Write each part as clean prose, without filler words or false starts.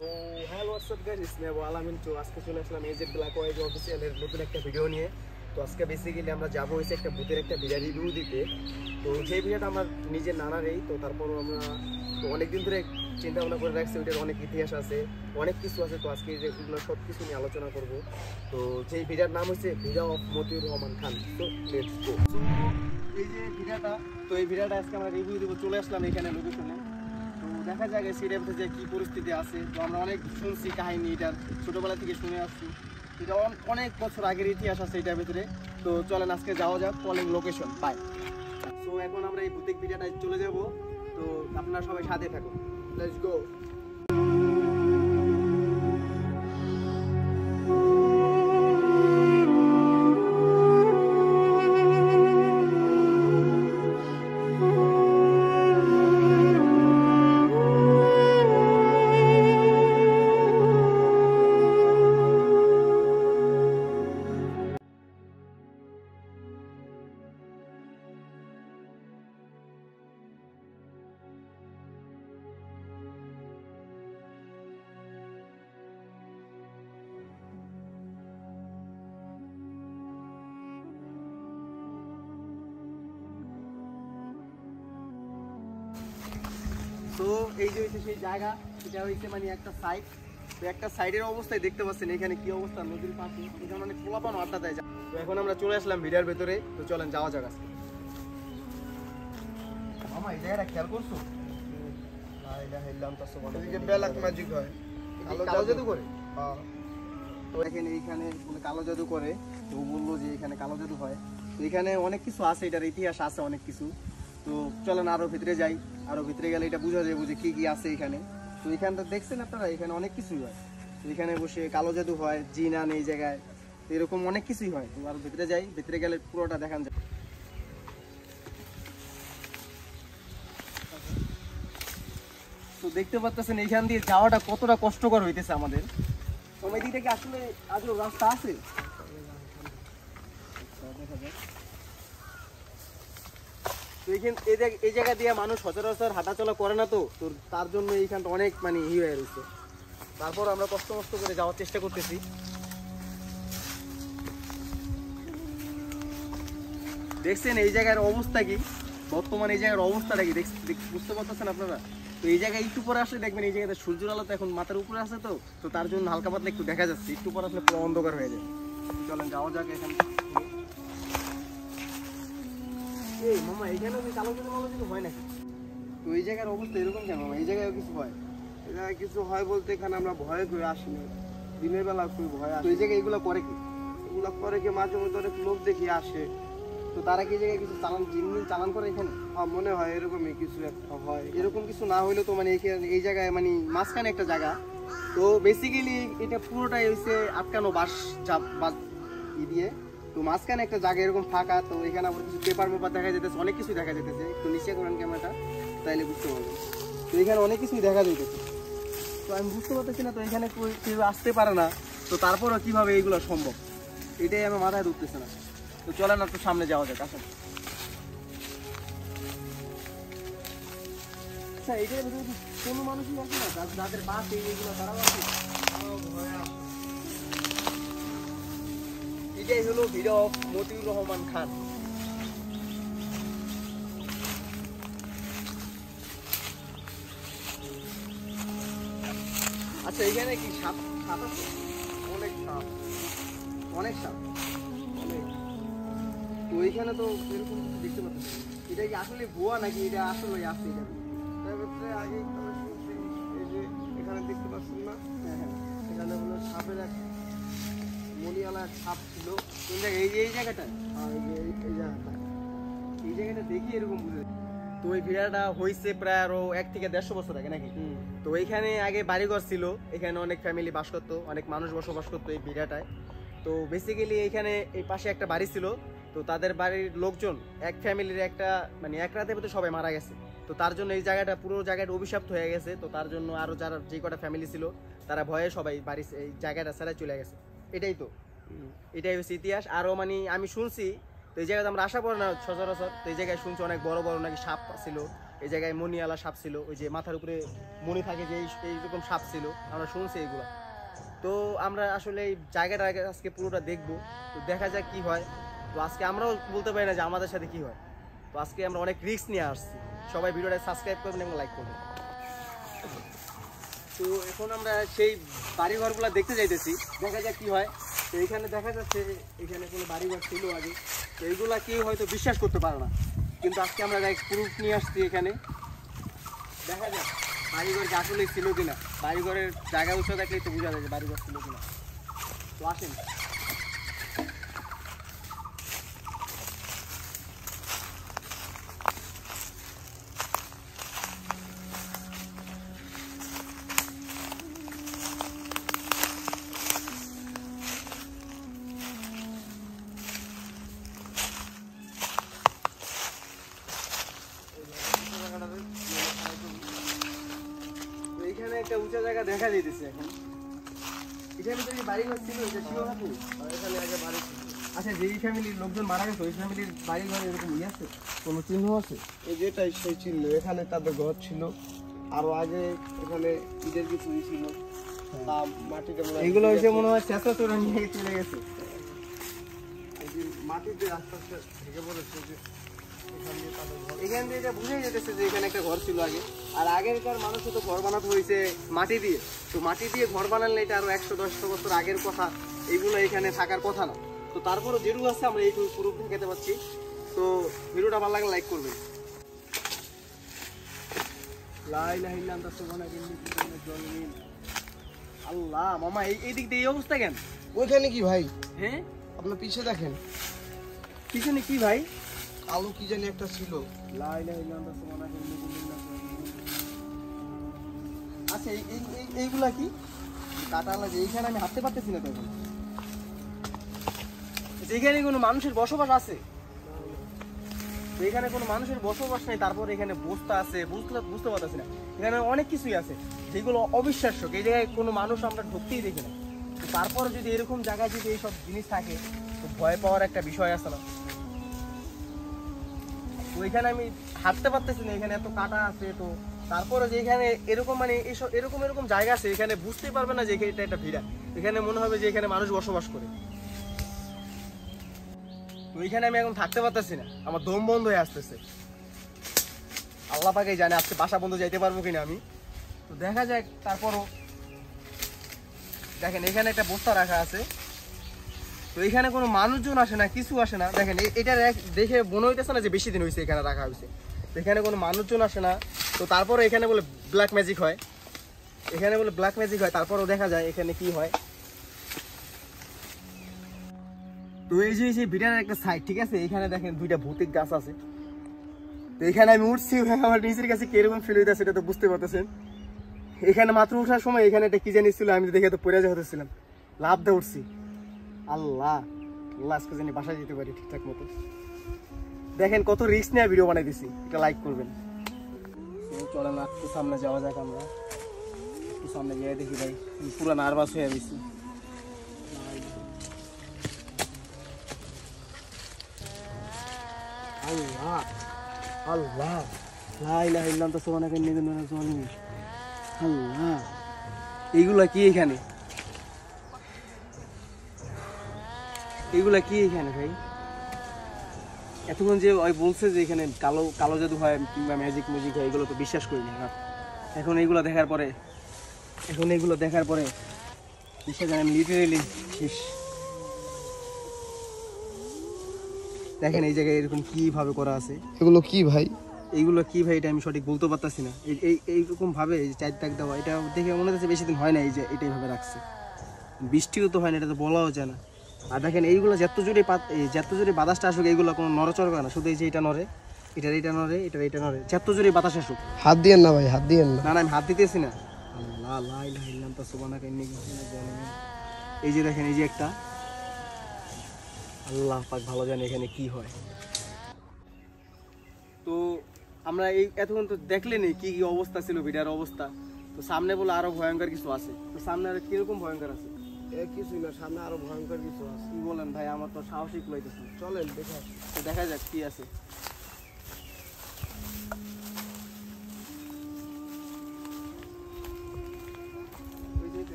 তো hello WhatsApp guys, it's me Abu আলামিন। তো আজকে চলে আসলাম এজেড ব্ল্যাক ওয়াইজ অফিসিয়ালের নতুন একটা ভিডিও নিয়ে। তো আজকে বেসিক্যালি আমরা যাবো হয়েছে একটা ভূতের একটা ভিডিও রিভিউ দিতে। তো সেই ভিডিওটা আমার নিজের নানারই, তো তারপরও আমরা তো অনেকদিন ধরে চিন্তা ভাবনা করে রাখছি, ওইটার অনেক ইতিহাস আছে, অনেক কিছু আছে। তো আজকে এগুলো সব কিছু নিয়ে আলোচনা করব। তো যেই ভিডিওর নাম হচ্ছে ভিডিও অফ মতিউর রহমান খান। তো লেটস গো। তো এই যে ভিডিওটা, তো এই ভিডিওটা আজকে আমরা রিভিউ দেবো। চলে আসলাম এখানে লোকেশনে। তো দেখা যায় সিরিয়াল যে কী পরিস্থিতি আছে। তো আমরা অনেক শুনছি কাহিনী, এটার ছোটোবেলা থেকে শুনে আসছি। এটা অনেক বছর আগের ইতিহাস আছে এটার ভিতরে। তো চলেন আজকে যাওয়া যাক কলিং লোকেশন বাই। সো এখন আমরা এই ভূতিক ভিডিওটায় চলে যাব। তো আপনারা সবাই সাথে থাকুন, লেটস গো। তো এই যে হচ্ছে সেই জায়গা, এটা হচ্ছে মানে একটা সাইড। তো একটা সাইডের অবস্থায় দেখতে পাচ্ছেন এখানে কি অবস্থা, নদীর পাশে এখানে অনেক খোলাপানো আড্ডা দেয়। তো এখন আমরা চলে আসলাম ভিডিওর ভেতরে। তো চলেন যাওয়া যাক আজকে। মামা এই জায়গাটা খেয়াল করছো? ম্যাজিক হয়, কালো জাদু করে। তো এখানে এইখানে কালো জাদু করে। তো বললো যে এখানে কালো জাদু হয়। তো এখানে অনেক কিছু আছে, এটার ইতিহাস আছে অনেক কিছু। তো চলেন আরো ভিতরে যাই। আরো ভিতরে গেলে এটা বোঝা যাবে যে কি কি আছে এখানে। তো এখানটা দেখছেন আপনারা, এখানে অনেক কিছুই হয়। তো এখানে বসে কালো জাদু হয়, জিন আন এই জায়গায়, তো এরকম অনেক কিছুই হয়। তো আরো ভিতরে যাই, ভিতরে গেলে পুরোটা দেখান যায়। তো দেখতে পাচ্ছেন এইখান দিয়ে যাওয়াটা কতটা কষ্টকর হইতেছে আমাদের। তোমার দিকটা কি আসলে আজও রাস্তা আছে? তো এই জায়গা দিয়ে মানুষ সচরাচর হাঁটাচলা করে না। তো তার জন্য এইখানটা অনেক মানে হয়ে রয়েছে। তারপর আমরা কষ্ট করে যাওয়ার চেষ্টা করতেছি। দেখছেন এই জায়গার অবস্থা কি, বর্তমানে এই জায়গার অবস্থাটা কি বুঝতে পারতেছেন আপনারা? তো এই জায়গায় একটু পরে আসলে দেখবেন এই জায়গাতে সূর্যের আলো তো এখন মাথার উপরে আছে। তো তার জন্য হালকা পাতলা একটু দেখা যাচ্ছে, একটু পরে আসলে পুরো অন্ধকার হয়ে যায়। চলেন যাওয়া যাক এখানে। এই মামা এখানেও কি কালো জাদু হয় নাকি? তো এই জায়গার অবস্থা এরকম কেন মামা? এই জায়গায় কিছু হয়? এই জায়গায় কিছু হয় বলতে এখানে আমরা ভয়ে করে আসি না, দিনের বেলা খুবই ভয় আসে। তো এই জায়গায় এগুলো করে কি? এগুলো করে কি মাঝে মধ্যে অনেক লোক দেখি আসে। তো তারা কি জায়গায় কিছু চালান করে এখানে? মনে হয় এরকমই কিছু একটা হয়। এরকম কিছু না হইলেও তো মানে এই জায়গায় মানে মাঝখানে একটা জায়গা। তো বেসিক্যালি এটা পুরোটাই হচ্ছে আটকানো বাঁশ দিয়ে। তো মাঝখানে একটা জায়গা এরকম ফাঁকা। তো এখানে আবার কিছু পেপার দেখা যেতেছে, অনেক কিছু দেখা যেতেছে। একটু নিচে করেন ক্যামেরাটা, তাইলে বুঝতে পারবেন। তো এখানে অনেক কিছুই দেখা যাইতেছে। তো আমি বুঝতে পারতেছি না তো এখানে কেউ আসতে পারে না। তো তারপরও কিভাবে এইগুলো সম্ভব, এটাই আমার মাথায় ঢুকতেছে না। তো চলেন একটু সামনে যাওয়া যাক, আসেন। আচ্ছা এইটার ভিতরে কি কোনো মানুষই আছে না যাদের বাস এইগুলো তারাও আছে? এটাই হলো ভিডিও অফ মতিউর রহমান খান। আচ্ছা এখানে কি সাপ আছে? অনেক সাপ, অনেক সাপ, অনেক। তো এইখানে তো এরকম দেখতে পাচ্ছি, এটা কি আসলে ভুয়া নাকি এটা আসলে আছে? এটা আগে এই যে এখানে দেখতে পাচ্ছেন না? হ্যাঁ হ্যাঁ, এখানে হলো সাপের এক মণিওয়ালা সাপ ছিল। কোন জায়গায়? এই জায়গাটা, এই জায়গাটা দেখি এরকম বুঝে। তো ওই ভিড়াটা হয়েছে প্রায় আরো 1 থেকে 150 বছর আগে নাকি? তো এইখানে আগে বাড়িঘর ছিল, এখানে অনেক ফ্যামিলি বাস করতো, অনেক মানুষ বসবাস করতো এই ভিড়াটায়। তো বেসিক্যালি এখানে এই পাশে একটা বাড়ি ছিল। তো তাদের বাড়ির লোকজন এক ফ্যামিলির একটা মানে এক রাতের ভিতরে সবাই মারা গেছে। তো তার জন্য এই জায়গাটা পুরো জায়গাটা অভিশপ্ত হয়ে গেছে। তো তার জন্য আরো যারা যে কটা ফ্যামিলি ছিল তারা ভয়ে সবাই বাড়ি এই জায়গাটা ছেড়ে চলে গেছে। এটাই তো, এটাই হচ্ছে ইতিহাস। আরো মানে আমি শুনছি, তো এই জায়গাতে আমরা আসা পড়ে না সচরাচর। তো এই জায়গায় শুনছি অনেক বড় বড় নাকি সাপ ছিল, এই জায়গায় মণিওয়ালা সাপ ছিল, ওই যে মাথার উপরে মণি থাকে যে এইরকম সাপ ছিল, আমরা শুনছি এইগুলো। তো আমরা আসলে এই জায়গাটা আজকে পুরোটা দেখবো, তো দেখা যাক কি হয়। তো আজকে আমরাও বলতে পারি না যে আমাদের সাথে কি হয়। তো আজকে আমরা অনেক রিস্ক নিয়ে আসছি। সবাই ভিডিওটা সাবস্ক্রাইব করবেন এবং লাইক করবেন। তো এখন আমরা সেই বাড়িঘরগুলো দেখতে যাইতেছি, দেখা যাক কি হয়। তো এইখানে দেখা যাচ্ছে এখানে কোনো বাড়িঘর ছিল আগে, তো এইগুলা কেউ হয়তো বিশ্বাস করতে পারে না, কিন্তু আজকে আমরা প্রুফ নিয়ে আসছি এখানে। দেখা যাক বাড়িঘর কি আসলে ছিল কিনা, বাড়িঘরের জায়গা উৎস দেখলেই তো বোঝা যায় যে বাড়িঘর ছিল কিনা। তো আসেন। এইখানে একটা উঁচা জায়গা দেখা যাইতেছে এখন। এখানে তো বাড়িঘর ছিল, এটা ছিল না তো? এখানে আগে বাড়ি ছিল। আচ্ছা, যেই ফ্যামিলির লোকজন মারা গেছে ওই ফ্যামিলির বাড়িঘর এরকম ইয়ে আছে, কোনো চিহ্ন আছে? এই যেটাই সেই চিহ্ন, এখানে তাদের ঘর ছিল। আরো আগে এখানে ঈদের কিছু ছিল, তা মাটিতে এইগুলো হয়েছে মনে হয় চেষ্টা করে নিয়ে চলে গেছে। মাটিতে আস্তে আস্তে ঢেকে পড়েছে যে এখান দিয়ে এটা বুঝেই যেতেছে যে এখানে একটা ঘর ছিল আগে। আর আগেরকার মানুষ তো ঘর বানাতে হয়েছে মাটি দিয়ে, তো মাটি দিয়ে ঘর বানালে এটা আরো 100-110 বছর আগের কথা, এইগুলো এখানে থাকার কথা না। তো তারপরে যেটুকু আছে আমরা এইটুকু পুরো দেখাতে পাচ্ছি। তো ভিডিওটা ভালো লাগলে লাইক করবেন। আল্লাহ মামা, এই দিক দিয়ে এই অবস্থা কেন? ওইখানে কি ভাই? হ্যাঁ, আপনার পিছে দেখেন, পিছনে কি ভাই? আলু কি জানি একটা ছিল। আচ্ছা, এইগুলা কি কাটালা? যে এইখানে আমি হাঁটতে পারতেছি না, তখন যেখানে কোনো মানুষের বসবাস আছে, এখানে কোনো মানুষের বসবাস নেই, তারপর এখানে বস্তা আছে, বুঝতে পারতেছি না। এখানে অনেক কিছুই আছে যেগুলো অবিশ্বাস্য, এই জায়গায় কোনো মানুষ আমরা ঢুকতেই দেখি না। তারপরে যদি এরকম জায়গায় যদি এইসব জিনিস থাকে, তো ভয় পাওয়ার একটা বিষয় আছে না? তো এখানে আমি হাঁটতে পারতেছি না, এখানে এত কাটা আছে। তো তারপরে যে এখানে এরকম মানে এইসব এরকম জায়গা আছে, এখানে বুঝতেই পারবে না যে এটা একটা ভিড়া। এখানে মনে হবে যে এখানে মানুষ বসবাস করে। তো এখানে আমি এখন থাকতে পারতেছি না, আমার দম বন্ধ হয়ে আসতেছে। আল্লাহ পাকেই জানে আজকে বাসা বন্ধ যাইতে পারবো কিনা আমি। তো দেখা যাক। তারপরও দেখেন এখানে একটা বস্তা রাখা আছে, তো এখানে কোনো মানুষজন আসে না, কিছু আসে না। দেখেন এটা দেখে মনে হইতেছে না যে বেশি দিন হয়েছে এখানে রাখা হয়েছে। এখানে কোনো মানুষজন আসে না। তো তারপরে এখানে বলে ব্ল্যাক ম্যাজিক হয়, এখানে বলে ব্ল্যাক ম্যাজিক হয়। তারপরও দেখা যায় এখানে কি হয়। তো এই যে সেই ভিটার একটা সাইড, ঠিক আছে, এখানে দেখেন দুইটা ভৌতিক গাছ আছে। তো এখানে আমি উঠছি, আমার নিচের কাছে কিরকম ফিল হইতেছে সেটা তো বুঝতে পারতেছেন। এখানে মাত্র ওঠার সময় এখানে একটা কি জানি ছিল, আমি দেখে তো পড়ে যাচ্ছিলাম, লাভ দিয়ে উঠছি। আল্লাহ আল্লাহ, আজকে জানি বাসায় যেতে পারি ঠিকঠাক মতো। দেখেন কত রিস্ক নিয়ে ভিডিও বানাই দিছি, এটা লাইক করবেন। চলেন একটু সামনে যাওয়া যাক, আমরা একটু সামনে গিয়ে দেখি। ভাই পুরো নার্ভাস হয়ে গেছি। আল্লাহ আল্লাহ, লা ইলাহা ইল্লাল্লাহ সুবহানাকা ইন্নী কুনতু মিনাজ জালিমিন। আল্লাহ, এইগুলা কি এখানে? এগুলা কি এখানে ভাই? এতক্ষণ যে ওই বলছে যে এখানে কালো কালো জাদু হয় কিংবা ম্যাজিক ম্যাজিক হয়, এগুলো তো বিশ্বাস করিনি না। এখন এইগুলো দেখার পরে বিশ্বাস জানি আমি লিটারেলি শেষ। দেখেন এই জায়গায় এরকম কিভাবে করা আছে। এগুলো কি ভাই? এইগুলো কি ভাই এটা আমি সঠিক বলতে পারতাছি না। এইরকম ভাবে চার দাগ দেওয়া, এটা দেখে মনে হচ্ছে বেশি দিন হয় না। এই যে এটাই ভাবে রাখছে, বৃষ্টিও তো হয় না, এটা তো বলাও যায় না। আর দেখেন এইগুলো যত জোরে বাতাসটা আসুক, এইগুলো কোনো নড়চড় করে না, শুধু এই যে এটা নড়ে, এটা নড়ে, এটা নড়ে, যত জোরে বাতাস আসুক। হাত দিয়েন না ভাই, হাত দিয়েন না। না আমি হাত দিতেছি না। আল্লাহ লা ইলাহা ইল্লাল্লাহ সুবহানাকা ইন্নী কুনতু মিনাজ জালিমিন। এই যে দেখেন, এই যে একটা, আল্লাহ পাক ভালো জানে এখানে কি হয়। তো আমরা এই এতক্ষণ তো দেখলেনই কি কি অবস্থা ছিল, ভিডিওর অবস্থা। তো সামনে বলে আরো ভয়ঙ্কর কিছু আছে। তো সামনে আর কিরকম ভয়ঙ্কর আছে? কিছুই না, সামনে আরো ভয়ঙ্কর কিছু আছে। কি বলেন ভাই, আমার তো সাহসিক লাগতেছে। চলেন দেখা, দেখা যাক কি আছে।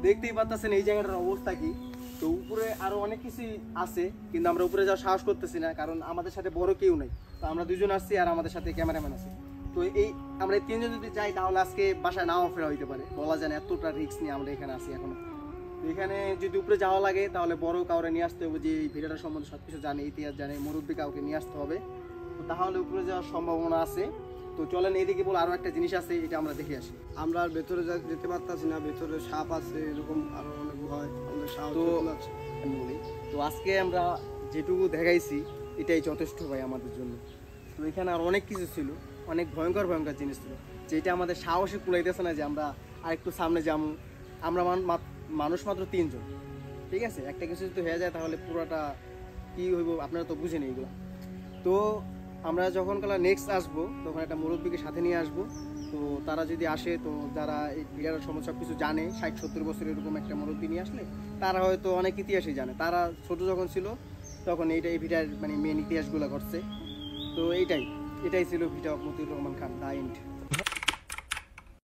দেখতেই পাচ্ছেন এই জায়গাটার অবস্থা কি। তো উপরে আরো অনেক কিছুই আছে, কিন্তু আমরা উপরে যাওয়ার সাহস করতেছি না, কারণ আমাদের সাথে বড় কেউ নাই। তো আমরা দুজন আসছি আর আমাদের সাথে ক্যামেরাম্যান আছে। তো আমরা এই তিনজন যদি যাই তাহলে আজকে বাসায় নাও ফেরা হইতে পারে, বলা যায় না, এতটা রিস্ক নিয়ে আমরা এখানে আসি এখনো। তো এখানে যদি উপরে যাওয়া লাগে তাহলে বড় কাউরে নিয়ে আসতে হবে, যে এই ভিডিওটার সম্বন্ধে সবকিছু জানে, ইতিহাস জানে, মুরব্বী কাউকে নিয়ে আসতে হবে। তো তাহলে উপরে যাওয়ার সম্ভাবনা আছে। তো চলেন এইদিকে বলে আরো একটা জিনিস আছে, এটা আমরা দেখে আসি। আমরা আর ভেতরে যেতে পারতাছি না, ভেতরে সাপ আছে, এরকম আরো অনেক ভয়, আমাদের সাহস তো আছে। আমি বলি, তো আজকে আমরা যেটুকু দেখাইছি এটাই যথেষ্ট ভাই আমাদের জন্য। তো এখানে আর অনেক কিছু ছিল, অনেক ভয়ঙ্কর ভয়ঙ্কর জিনিস ছিল, যেটা আমাদের সাহসে কুলাইতেছে না যে আমরা আরেকটু সামনে যাবো। আমরা মানুষ মাত্র 3 জন, ঠিক আছে? একটা কিছু যদি হয়ে যায় তাহলে পুরোটা কি হইব আপনারা তো বুঝেন এইগুলো। তো আমরা যখন নেক্সট আসবো তখন একটা মুরব্বীকে সাথে নিয়ে আসবো। তো তারা যদি আসে, তো যারা এই ভিডিওর সমস্ত সব কিছু জানে, 60-70 বছর এরকম একটা মুরব্বী নিয়ে আসলে তারা হয়তো অনেক ইতিহাসই জানে। তারা ছোট যখন ছিল তখন এই ভিডিওর মানে মেন ইতিহাসগুলো করছে। তো এটাই ছিল video of Motiur Rahman Khan, the and.